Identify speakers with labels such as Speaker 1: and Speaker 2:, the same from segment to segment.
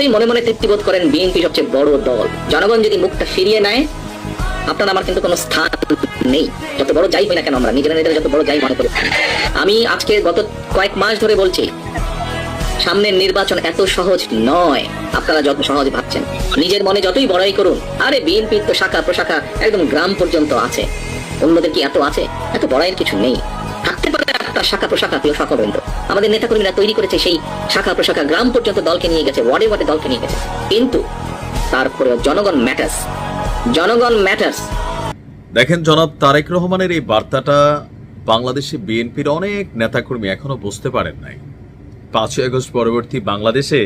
Speaker 1: যতই মনে মনে তৃপ্তি বোধ করেন বিএনপি সবচেয়ে বড় দল, জনগণ যদি মুখটা ফিরিয়ে নেয় আপনার আমার কিন্তু কোনো স্থান নেই। যত বড় যাই হই না কেন, আমরা নিজেরা যত বড় যাই মনে করি। আমি আজকে গত কয়েক মাস ধরে বলছি সামনের নির্বাচন এত সহজ নয় আপনারা যত সহজ ভাবছেন। নিজের মনে যতই বড়াই করুন, আরে বিএনপির তো শাখা প্রশাখা একদম গ্রাম পর্যন্ত আছে, অন্যদের কি এত আছে? এত বড়াইয়ের কিছু নেই। থাকতে পারে একটা শাখা প্রশাখা, কেউ শাখা বন্ধ। আমাদের নেতাকর্মীরা তৈরি করেছে সেই শাখা প্রশাখা, গ্রাম পর্যন্ত দলকে নিয়ে গেছে, ওয়ার্ডে ওয়ার্ডে দলকে নিয়ে গেছে। কিন্তু তারপরেও জনগণ ম্যাটার্স, জনগণ ম্যাটার্স।
Speaker 2: দেখেন, জনাব তারেক রহমানের এই বার্তাটা বাংলাদেশে বিএনপির অনেক নেতাকর্মী এখনো বুঝতে পারেন নাই। 5ই আগস্ট পরবর্তী বাংলাদেশে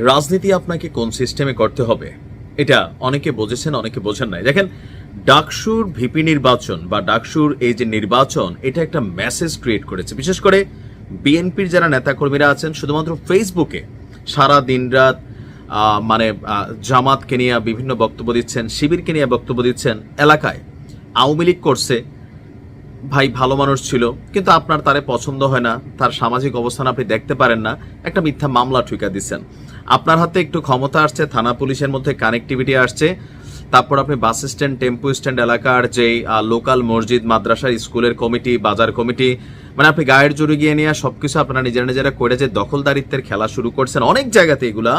Speaker 2: রাজনীতি আপনাকে কোন সিস্টেমে করতে হবে এটা অনেকে বুঝেছেন, অনেকে বোঝেন নাই। দেখেন, ডাকসুর ভিপি নির্বাচন বা ডাকসুর এই যে নির্বাচন, এটা একটা মেসেজ ক্রিয়েট করেছে। বিশেষ করে বিএনপির যারা নেতাকর্মীরা আছেন শুধুমাত্র ফেসবুকে সারা দিন রাত জামাতকে নিয়ে বিভিন্ন বক্তব্য দিচ্ছেন, শিবিরকে নিয়ে বক্তব্য দিচ্ছেন। এলাকায় আওয়ামী লীগ করছে, ভাই ভালো মানুষ ছিল, কিন্তু আপনার তারে পছন্দ হয় না, তার সামাজিক অবস্থান আপনি দেখতে পারেন না, একটা মিথ্যা মামলা ঠুকা দিচ্ছেন। আপনার হাতে একটু ক্ষমতা আসছে, থানা পুলিশের মধ্যে কানেক্টিভিটি আসছে, তারপর আপনি বাস স্ট্যান্ড, টেম্পো স্ট্যান্ড এলাকার যে লোকাল মসজিদ, মাদ্রাসা, স্কুলের কমিটি, বাজার কমিটি, আপনি গায়ের জোরে গিয়ে নিয়ে সবকিছু আপনারা নিজেরা করে যে দখলদারিত্বের খেলা শুরু করছেন অনেক জায়গাতে, এগুলা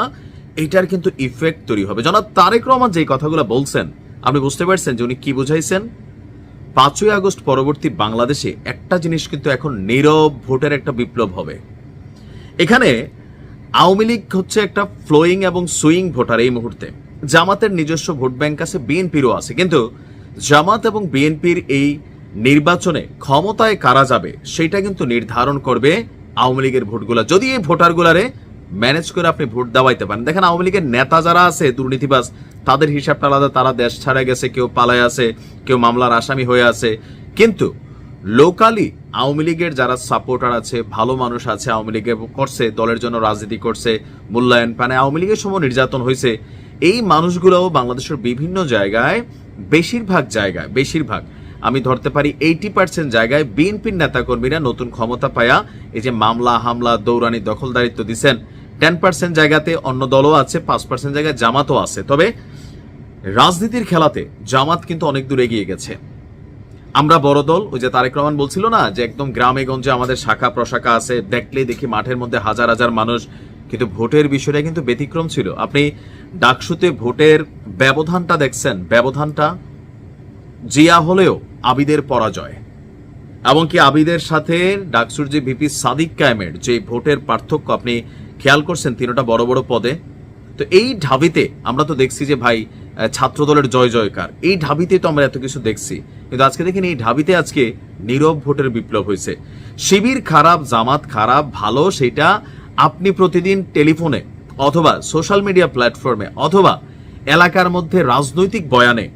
Speaker 2: এইটার কিন্তু ইফেক্ট তৈরি হবে। জনাব তারেক রহমান যে কথাগুলো বলছেন আপনি বুঝতে পারছেন যে উনি কি বুঝাইছেন? 5ই আগস্ট পরবর্তী বাংলাদেশে একটা জিনিস কিন্তু এখন নীরব ভোটের একটা বিপ্লব হবে। এখানে আওয়ামী লীগ হচ্ছে একটা ফ্লোয়িং এবং সুইং ভোটার এই মুহূর্তে। জামাতের নিজস্ব ভোট ব্যাংক আছে, বিএনপিরও আছে, কিন্তু জামাত এবং বিএনপির এই নির্বাচনে ক্ষমতায় কারা যাবে সেটা কিন্তু নির্ধারণ করবে আওয়ামী লীগের ভোটগুলা। যদি এই ভোটারগুলারে ম্যানেজ করে আপনি ভোট দেওয়াইতে পারেন। দেখেন, আওয়ামী লীগের নেতা যারা আছে দুর্নীতিবাজ, তাদের হিসাবটা আলাদা, তারা দেশ ছাড়া গেছে, কেউ পালায় আছে, কেউ মামলার আসামি হয়ে আছে। কিন্তু লোকালি আওয়ামী লীগের যারা সাপোর্টার আছে, ভালো মানুষ আছে, আওয়ামী লীগে করছে, দলের জন্য রাজনীতি করছে, মূল্যায়ন পানে, আওয়ামী লীগের সময় নির্যাতন হয়েছে, এই মানুষগুলোও বাংলাদেশের বিভিন্ন জায়গায়, বেশিরভাগ আমি ধরতে পারি 80% জায়গায় বিএনপির নেতাকর্মীরা নতুন ক্ষমতা পায়া এই যে মামলা হামলা দৌড়ানি দখলদারিত্ব দিচ্ছেন। 10% জায়গাতে অন্য দলও আছে, 5% জায়গায় জামাতও আছে। তবে রাজনীতির খেলাতে জামাত কিন্তু অনেক দূর এগিয়ে গেছে। আমরা বড় দল, ওই যে তারেক রহমান বলছিল না যে একদম গ্রামে গঞ্জে আমাদের শাখা প্রশাখা আছে, দেখলেই দেখি মাঠের মধ্যে হাজার হাজার মানুষ, কিন্তু ভোটের বিষয়টা কিন্তু ব্যতিক্রম ছিল। আপনি ডাকসুতে ভোটের ব্যবধানটা দেখছেন, ব্যবধানটা জিয়া হলেও আবিদের পরাজয়, এমনকি আবিদের সাথে ডাকসুর যে ভিপি সাদিক কায়েমের যে ভোটের পার্থক্য আপনি খেয়াল করছেন, তিনটা বড় বড় পদে। তো এই ঢাবিতে আমরা তো দেখছি যে ভাই ছাত্রদলের জয় জয়কার, এই ঢাবিতে তো আমরা এত কিছু দেখছি, কিন্তু আজকে দেখেন এই ঢাবিতে আজকে নীরব ভোটের বিপ্লব হয়েছে। শিবির খারাপ, জামাত খারাপ, ভালো, সেটা আপনি প্রতিদিন টেলিফোনে অথবা সোশ্যাল মিডিয়া প্ল্যাটফর্মে অথবা এলাকার মধ্যে রাজনৈতিক বয়ানে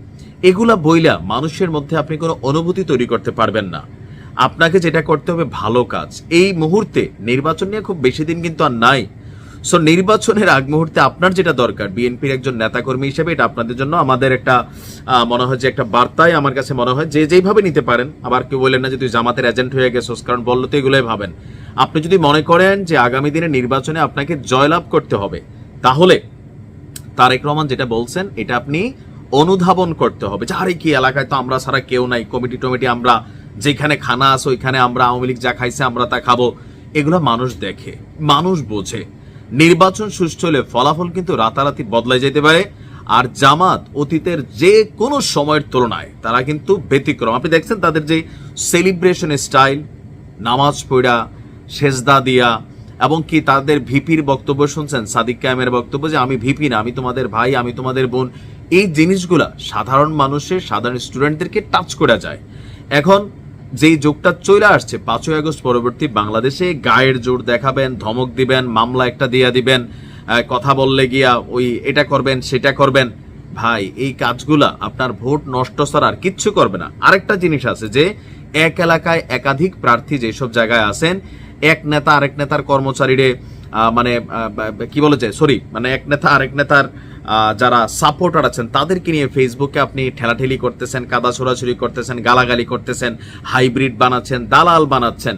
Speaker 2: এগুলা বইলা মানুষের মধ্যে আপনি কোনো অনুভূতি তৈরি করতে পারবেন না। আপনাকে যেটা করতে হবে ভালো কাজ। এই মুহূর্তে নির্বাচন নিয়ে খুব বেশি দিন কিন্তু আর নাই। সো নির্বাচনের আগ মুহূর্তে আপনার যেটা দরকার, বিএনপির একজন নেতাকর্মী হিসেবে এটা আপনাদের জন্য আমাদের একটা মনে হয় যে একটা বার্তায় আমার কাছে মনে হয় যে যেইভাবে নিতে পারেন। আবার কেউ বললেন না যে তুই জামাতের এজেন্ট হয়ে গেছোস, কারণ বললো তো এগুলোই ভাবেন। আপনি যদি মনে করেন যে আগামী দিনে নির্বাচনে আপনাকে জয়লাভ করতে হবে, তাহলে তারেক রহমান যেটা বলছেন এটা আপনি অনুধাবন করতে হবে যে আরে কি এলাকায় তো আমরা ছাড়া কেউ নাই, কমিটি টমিটি আমরা, যেখানে খানা আছে ওইখানে আমরা, আওয়ামী লীগ যা খাইছে আমরা তা খাবো। এগুলো মানুষ দেখে, মানুষ বোঝে। নির্বাচন সুষ্ঠু হলে ফলাফল কিন্তু রাতারাতি বদলাই যেতে পারে। আর জামাত অতীতের যে কোনো সময়ের তুলনায় তারা কিন্তু ব্যতিক্রম। আপনি দেখছেন তাদের যে সেলিব্রেশন স্টাইল, নামাজ পড়া, সেজদা দিয়া, এবং কি তাদের ভিপির বক্তব্য শুনছেন, সাদিক কায়েমের বক্তব্য যে আমি ভিপি না, আমি তোমাদের ভাই, আমি তোমাদের বোন। এই জিনিসগুলা সাধারণ মানুষের, সাধারণ স্টুডেন্টদেরকে টাচ করা যায়। এখন যেই যোগটা চলে আসছে 5ই আগস্ট পরবর্তী বাংলাদেশে, গায়ের জোর দেখাবেন, ধমক দিবেন, মামলা একটা দিয়ে দিবেন, কথা বললে গিয়া ওই এটা করবেন সেটা করবেন, ভাই এই কাজগুলা আপনার ভোট নষ্ট ছাড়া আর কিচ্ছু করবে না। আরেকটা জিনিস আছে যে এক এলাকায় একাধিক প্রার্থী যেসব জায়গায় আছেন, এক নেতা আরেক নেতার কর্মচারীরে এক নেতা আরেক নেতার যারা সাপোর্টার আছেন তাদেরকে নিয়ে ফেসবুকে আপনি ঠেলাঠেলি করতেছেন, কাদা ছোড়াছুড়ি করতেছেন, গালাগালি করতেছেন, হাইব্রিড বানাচ্ছেন, দালাল বানাচ্ছেন।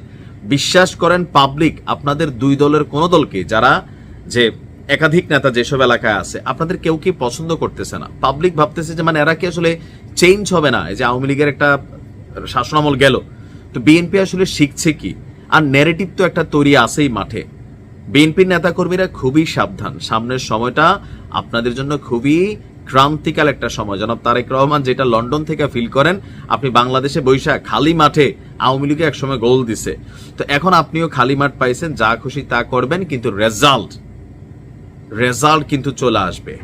Speaker 2: বিশ্বাস করেন পাবলিক আপনাদের দুই দলের কোনো দলকে, যারা যে একাধিক নেতা যেসব এলাকায় আছে আপনাদের কেউ কি পছন্দ করতেছে না, পাবলিক ভাবতেছে যে মানে এরা কি আসলে চেঞ্জ হবে না, এই যে আওয়ামী লীগের একটা শাসনামল গেল, তো বিএনপি আসলে শিখছে কি? আর ন্যারেটিভ তো একটা তৈরি আছেই মাঠে। বিএনপির নেতাকর্মীরা খুবই সাবধান, সামনের সময়টা আপনাদের জন্য খুবই ক্রান্তিকাল একটা সময়। জনাব তারেক রহমান যেটা লন্ডন থেকে ফিল করেন, আপনি বাংলাদেশে বৈশা খালি মাঠে আওয়ামী লীগে একসময় গোল দিছে, তো এখন আপনিও খালি মাঠ পাইছেন, যা খুশি তা করবেন, কিন্তু রেজাল্ট কিন্তু চলে আসবে।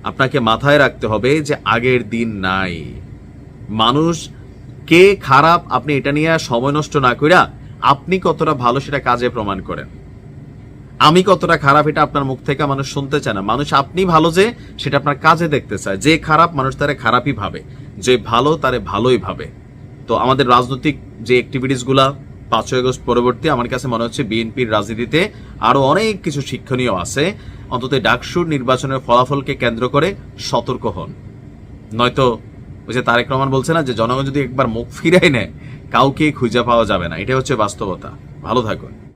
Speaker 2: আপনাকে মাথায় রাখতে হবে যে আগের দিন নাই। মানুষ কে খারাপ আপনি এটা নিয়ে সময় নষ্ট না কইরা আপনি কতটা ভালো সেটা কাজে প্রমাণ করেন। আমি কতটা খারাপ এটা আপনার মুখ থেকে মানুষ শুনতে চায় না, মানুষ আপনি ভালো যে সেটা আপনার কাজে দেখতে চায়। যে খারাপ মানুষ তারে খারাপই ভাবে, যে ভালো তারে ভালোই ভাবে। তো আমাদের রাজনৈতিক যে অ্যাক্টিভিটিস গুলা 5ই আগস্ট পরবর্তী আমার কাছে মনে হচ্ছে বিএনপির রাজনীতিতে আরো অনেক কিছু শিক্ষণীয় আছে। অন্তত ডাকসুর নির্বাচনের ফলাফলকে কেন্দ্র করে সতর্ক হন, নয়তো ওই যে তারেক রহমান বলছে না যে জনগণ যদি একবার মুখ ফিরাই নেয় কাউকে খুঁজে পাওয়া যাবে না। এটা হচ্ছে বাস্তবতা। ভালো থাকুন।